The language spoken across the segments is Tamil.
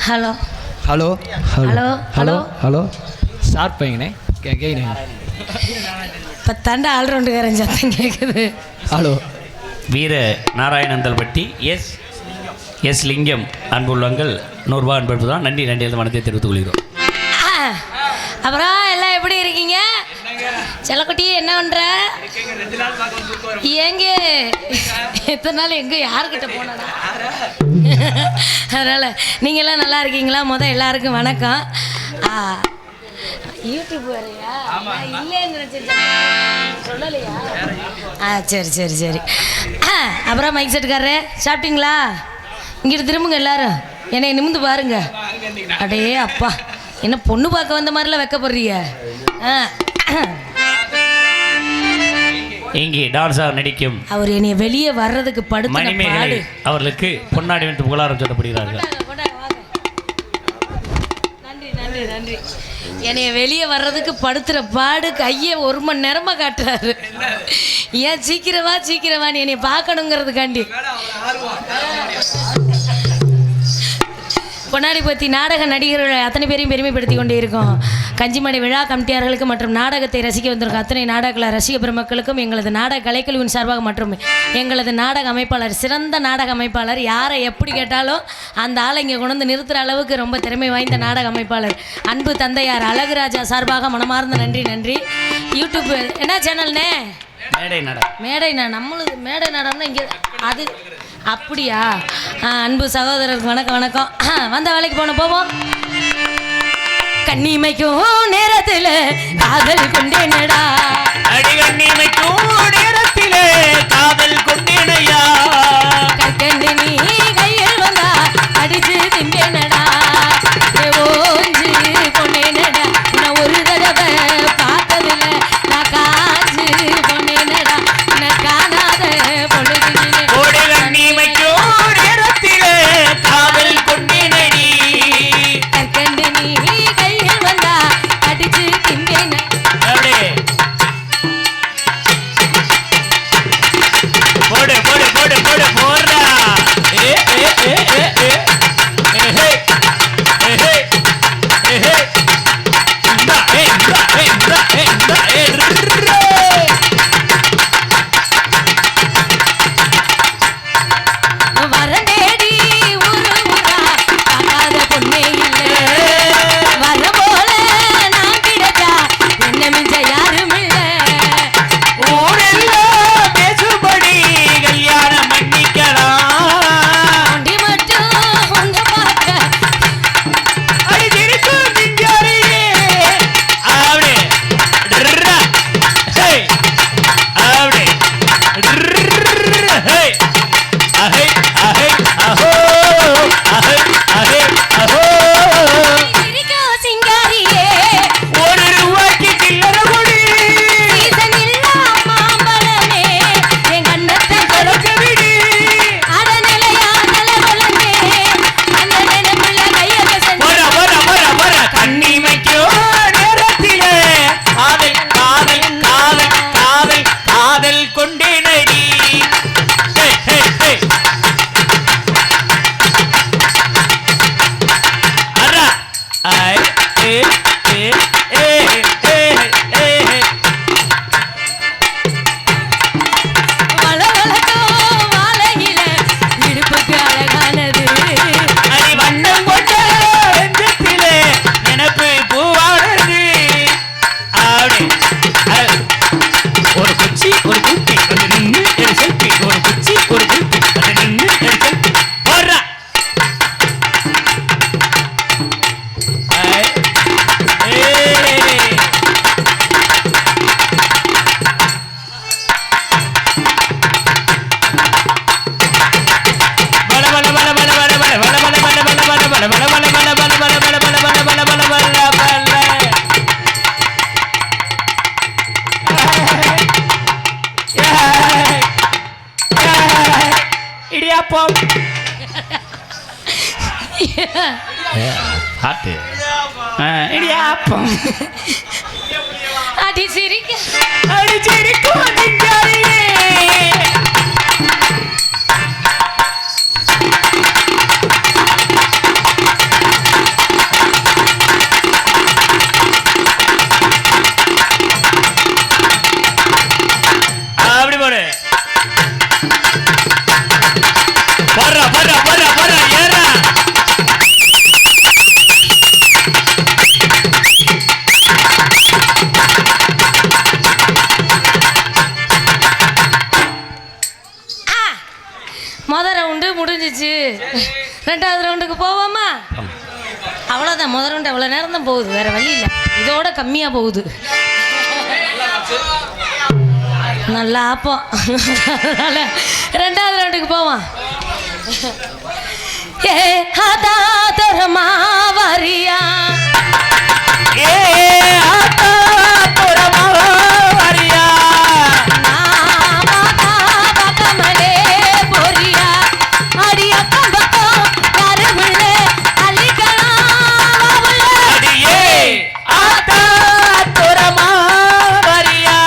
Hello hello hello hello hello start பண்ணிங்கண்ணே கேட்குறேன். இப்போ தாண்டா ஆல்ரவுண்டுக்காரன் சத்தம் கேட்குது. ஹலோ வீர நாராயணந்தல்பட்டி எஸ் லிங்கம் அன்புள்ளங்கள் 100 ரூபா அன்பு தான். நன்றி நன்றி வணக்கத்தை தெரிவித்துக் கொள்கிறோம். அப்புறம் எல்லாம் எப்படி இருக்கீங்க? செல்லக்குட்டி என்ன பண்ற? எங்க எத்தனை நாள் எங்க யாருக்கிட்ட போனடா? அதனால நீங்க எல்லாம் நல்லா இருக்கீங்களா? எல்லாருக்கும் வணக்கம். யூடியூப் வரையா? இல்லைன்னு நினைச்சிருக்கேன், சொல்லலையா? சரி சரி சரி. அப்புறம் மைக் செட்டுக்காரரு சாப்பிட்டீங்களா? இங்கிட்டு திரும்புங்க எல்லாரும், என்னை நிமிந்து பாருங்க. அடே அப்பா, என்ன பொண்ணு பார்க்க வந்த மாதிரிலாம் வைக்கப்படுறீங்க. இங்கே டான்ஸாக நடிக்கும் அவர் என்னைய வெளியே வர்றதுக்கு மணிமேகலை அவர்களுக்கு பொன்னாடி வந்து புகழாரம் சொல்லப்படுகிறார்கள். நன்றி நன்றி நன்றி. என்னைய வெளியே வர்றதுக்கு படுத்துற பாடு கையை 1 மணி நேரமா காட்டுறாரு. ஏன் சீக்கிரவான்னு என்னைய பார்க்கணுங்கிறதுக்காண்டி. பொன்னாடி பற்றி நாடக நடிகர்கள் அத்தனை பேரையும் பெருமைப்படுத்தி கொண்டே இருக்கோம். கஞ்சிமணி விழா கமிட்டியார்களுக்கு மற்றும் நாடகத்தை ரசிக்க வந்திருக்கும் அத்தனை நாடக ரசிக பெருமக்களுக்கும் எங்களது நாடக கலைக்குழுவின் சார்பாக மற்றும் எங்களது நாடக அமைப்பாளர், சிறந்த நாடக அமைப்பாளர், யாரை எப்படி கேட்டாலும் அந்த ஆளை இங்கே கொண்டு வந்து நிறுத்துகிற அளவுக்கு ரொம்ப திறமை வாய்ந்த நாடக அமைப்பாளர் அன்பு தந்தையார் அழகுராஜா சார்பாக மனமார்ந்த நன்றி நன்றி. யூடியூப் என்ன சேனல்னே? மேடை நம்மளுக்கு மேடை நாடகம்னா இங்கே அது அப்படியா? அன்பு சகோதரருக்கு வணக்கம் வணக்கம். வந்த வேலைக்கு போவோம். கண்ணிமைக்கும் நேரத்தில் காதல் கொண்டேனடா, கண்ணிமைக்கும் நேரத்தில் காதல் கொண்டேனையா, கற்கண்டு நீ கையில் வந்தா அடிச்சு திம்பேனடா, ஓஞ்சு கொண்டேனடா, உன்னை ஒரு தடவை பார்த்ததில்லை, நான் காஞ்சு கொண்டேனடா, உன்னை காணாத பொழுதுகிலே. கண்ணிமைக்கும் நேரத்தில் காதல் கொண்டேனடி, கற்கண்டு நீ கையில் வந்தா அடிச்சு திம்பேன. போடு போடு போடு போடு போடுறா. ஏ ஏ ஏ ஏ ஏ ஏ ஏ ஏ இந்தா ஏ இந்தா ஏ இந்தா ஏ இந்தா ஏ வரண்டேடி ஊரு ஊரா பார்க்காத பொண்ணே இல்லை, வர போல நான் கிடைச்சா என்ன மிஞ்ச யாரும் இல்லை, ஊரெல்லாம் பேசுபடி கல்யாணம் பண்ணிக்கலாம், ஒண்டி மட்டும் உங்க பார்க்க அடிச்சிருக்கும் திங்காரியே அப்படி ட்ரா ஹே அப்படி ட்ரா ஹே அஹே அஹே அஹோ அஹே அஹே அஹோ இருக்கோ சிங்காரியே, ஒரு ரூபாய்க்கு சில்லறை கொடு, சீசன் இல்லா மாம்பழமே என் கண்ணத்தை கலக்க விடு, அட நிலையா நில வளர்ந்தே அந்த நினைப்புல கையக வர வர வர வர கண்ணிமைக்கோ நேரத்திலே காதல் காதல் காதல் காதல் காதல் கொண்டே நடி. ஹே ஹே ஹே அரா ஐ ஏ ஏ ஏ ஏ ஏ வளவளத்தோ வாழையில இடுப்புக்கு அழகானது, அடி வண்ணம் கொண்ட நெஞ்சத்திலே நினைப்பு பூவானது, அப்படி ஒரு குச்சி ஒரு குட்டி அது நின்று ஒரு செல்பி, ஒரு குச்சி ஒரு குட்டி அது நின்று ஒரு செல்பி போடுறா. இடியாப்பம் ஹாட்டு இடியாப்பம் அடி சிரிக்க அடிச்சிருக்கும் முதல் ரவுண்டு முடிஞ்சிச்சு. 2வது ரவுண்டுக்கு போவோமா? அவ்வளோதான். முதல் ரவுண்டு அவ்வளோ நேரம் தான் போகுது, வேற வழி இல்லை. இதோட கம்மியாக போகுது. நல்லா ஆப்போம். 2வது ரவுண்டுக்கு போவோம். ஏ ஆதா தரமா வரியா, ஏ ஆத்தா தரமா வரியா, நாமாதா பக்கமலே போரியா, அடி அக்கம் பக்கம் யாருமில்ல அள்ளிக்கலாம் அடியே ஆத்தா தரமா வரியா.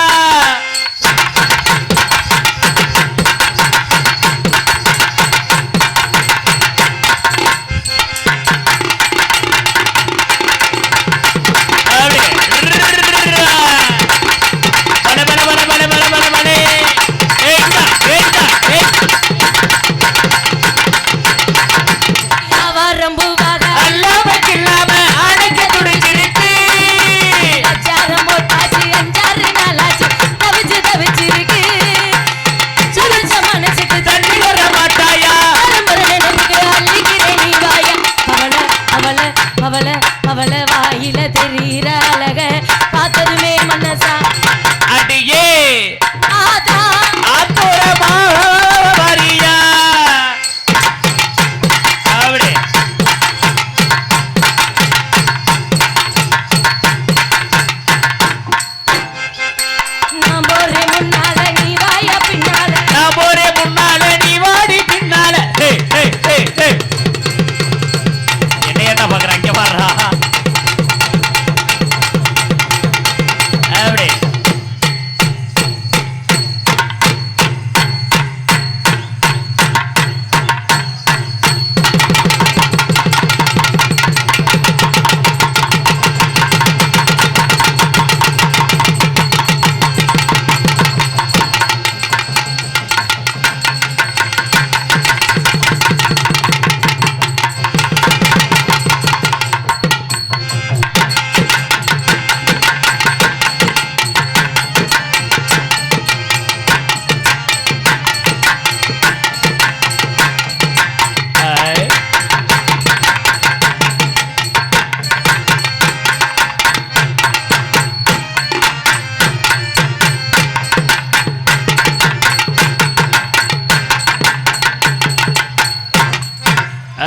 அவள வாயில தெரிகிற அழக பார்த்ததுமே மனசா அடியே ஆதா ஆத்தரமா வரியா. அப்படி நான் போறேன் முன்னால நீ வாயா பின்னால, நான் போறேன் முன்னால நீ வாடி பின்னால. என்ன ஏட்டா பாக்குற, இங்க பாடுறா. அப்படி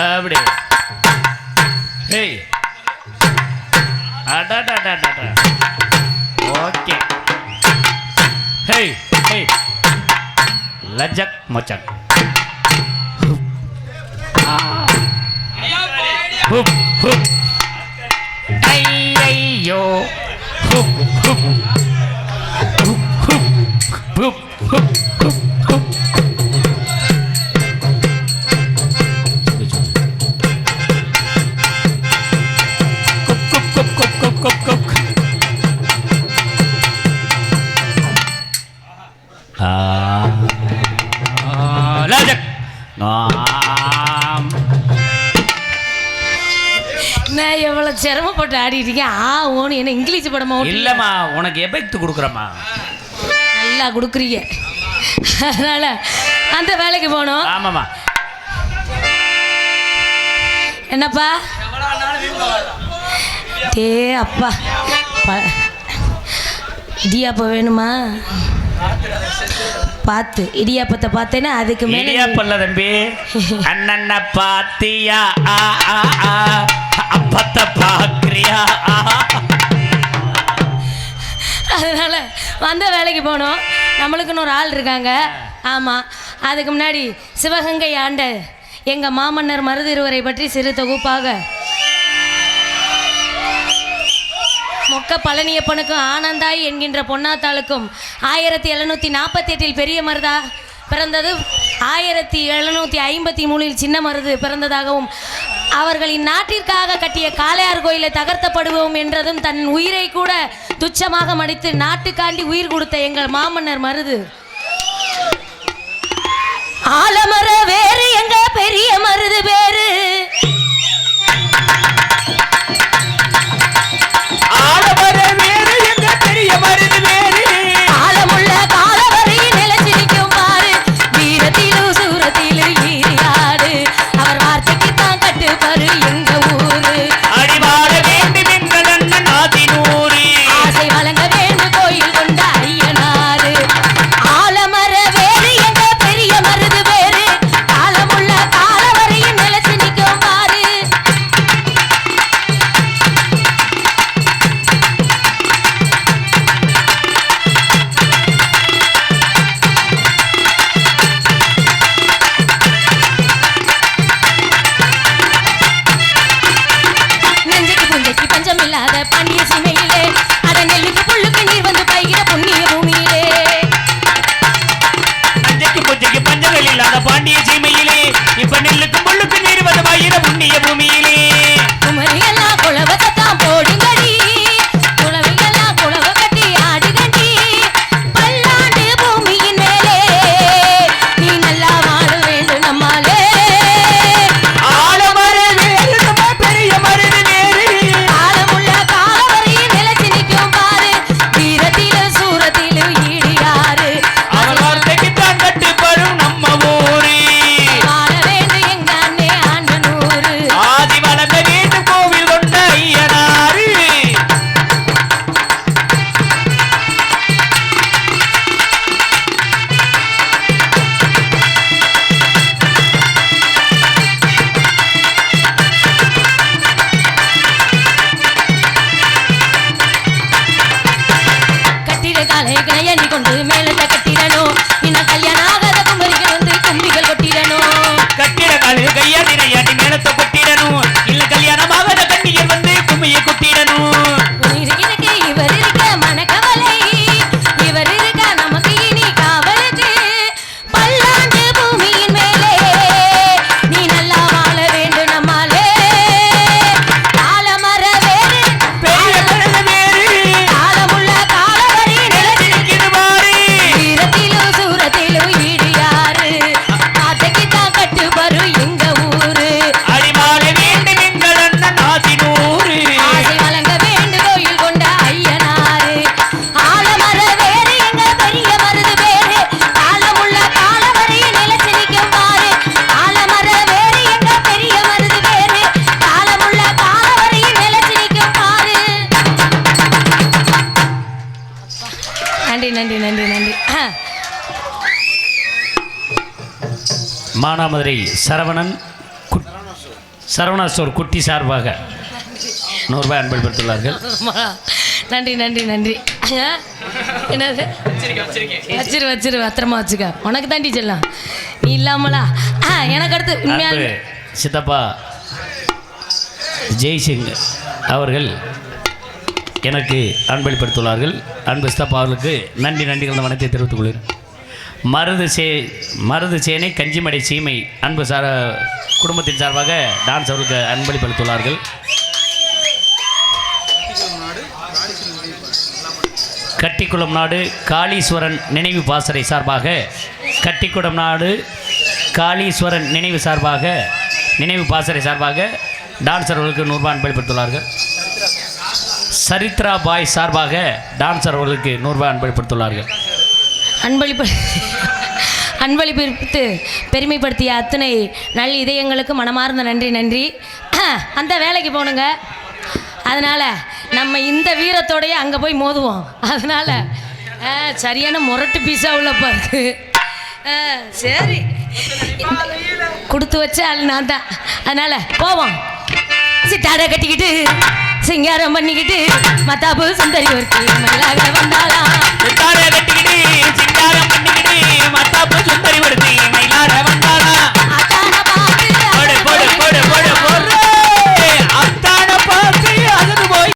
அப்படி ஹேய் அடடடடட. ஓகே. ஹேய் ஹேய் லஜக் மச்சக். ஹுப் ஹுப் ஐயோ ஹுப் ஹுப் ஹுப் ஹுப் ஹுப் ஹுப் ஹுப் ஹுப். நான் எவ்வளவு சிரமப்பட்டு ஆடிட்டு இருக்கேன். ஓன்னு என்ன இங்கிலீஷ் படமா ஓட்டி இல்லம்மா, உனக்கு எஃபெக்ட் கொடுக்குறம்மா. நல்லா கொடுக்குறீங்க. அதனால அந்த வேலைக்கு போனோம். ஆமாம்மா. என்னப்பா? டே அப்பா, இடியாப்பம் வேணுமா? பார்த்து இடியாப்பத்தை பார்த்தேன்னா அதுக்கு மேலே இடியாப்பல்ல தம்பி, அண்ணன்ன பாத்தியா அப்பத்தை பாக்குறியா. அதனால வந்த வேலைக்கு போனோம். நம்மளுக்குன்னு ஒரு ஆள் இருக்காங்க. ஆமாம், அதுக்கு முன்னாடி சிவகங்கை ஆண்ட எங்கள் மாமன்னர் மருதிருவரை பற்றி சிறு தொகுப்பாக மொக்க பழனியப்பனுக்கும் ஆனந்தாய் என்கின்ற பொன்னாத்தாளுக்கும் 1748 பெரிய மருதா பிறந்தது, 1753 சின்ன மருது பிறந்ததாகவும், அவர்களின் நாட்டிற்காக கட்டிய காளையார் கோயிலை தகர்த்தப்படுவோம் என்றதும் தன் உயிரை கூட துச்சமாக மடித்து நாட்டுக்காண்டி உயிர் கொடுத்த எங்கள் மாமன்னர் மருது. ஆலமர வேறு எங்க பெரிய மருது வேறு, ஆலமர வேறு எங்க பெரிய மருது வேறு, ஆலமுள்ள காலவரையில் நிலைச்சிருக்கும் பாரு, வீரத்திலும் சூரத்திலும் மானாமதுரை சரவணா ஸ்டோர் குட்டி சார்பாக 100 ரூபாய் அன்பளிப்படுத்தியுள்ளார்கள். நன்றி நன்றி நன்றி. என்னது வச்சிரு பத்திரமா வச்சுக்க. உனக்கு தாண்டி செல்லாம் நீ இல்லாமலா. எனக்கு அடுத்து அன்பு சித்தப்பா ஜெய்சிங் அவர்கள் எனக்கு அன்பளிப்படுத்தியுள்ளார்கள். அன்பு சித்தப்பா அவர்களுக்கு நன்றி கலந்த வணக்கத்தை தெரிவித்துக் கொள்கிறேன். மருது சேனை கஞ்சிமடை சீமை அன்பு குடும்பத்தின் சார்பாக டான்ஸ் அவர்களுக்கு அன்பளிப்படுத்தியுள்ளார்கள். கட்டிக்குளம் நாடு காளீஸ்வரன் நினைவு பாசறை சார்பாக கட்டிக்குளம் நாடு காளீஸ்வரன் நினைவு பாசறை சார்பாக டான்சர் அவர்களுக்கு 100 ரூபாய் அன்பளிப்படுத்தியுள்ளார்கள். சரித்ரா பாய் சார்பாக டான்சர் அவர்களுக்கு 100 ரூபாய் அன்பளிப்படுத்தியுள்ளார்கள். அன்பளிப்பித்து பெருமைப்படுத்திய அத்தனை நல் இதயங்களுக்கு மனமார்ந்த நன்றி. அந்த வேலைக்கு போகணுங்க. அதனால் நம்ம இந்த வீரத்தோடையே அங்கே போய் மோதுவோம். அதனால் சரியான முரட்டு பீஸா உள்ளப்பா இருக்கு. சரி கொடுத்து வச்ச ஆள் நான் தான். அதனால் போவோம். சிட்டாடை கட்டிக்கிட்டு சிங்காரம் பண்ணிக்கிட்டு மத்தாப்பு சுந்தரி ஒருத்தி மயிலாக வந்தாலாம். சிட்டாடை கட்டிக்கிட்டு சிங்காரம்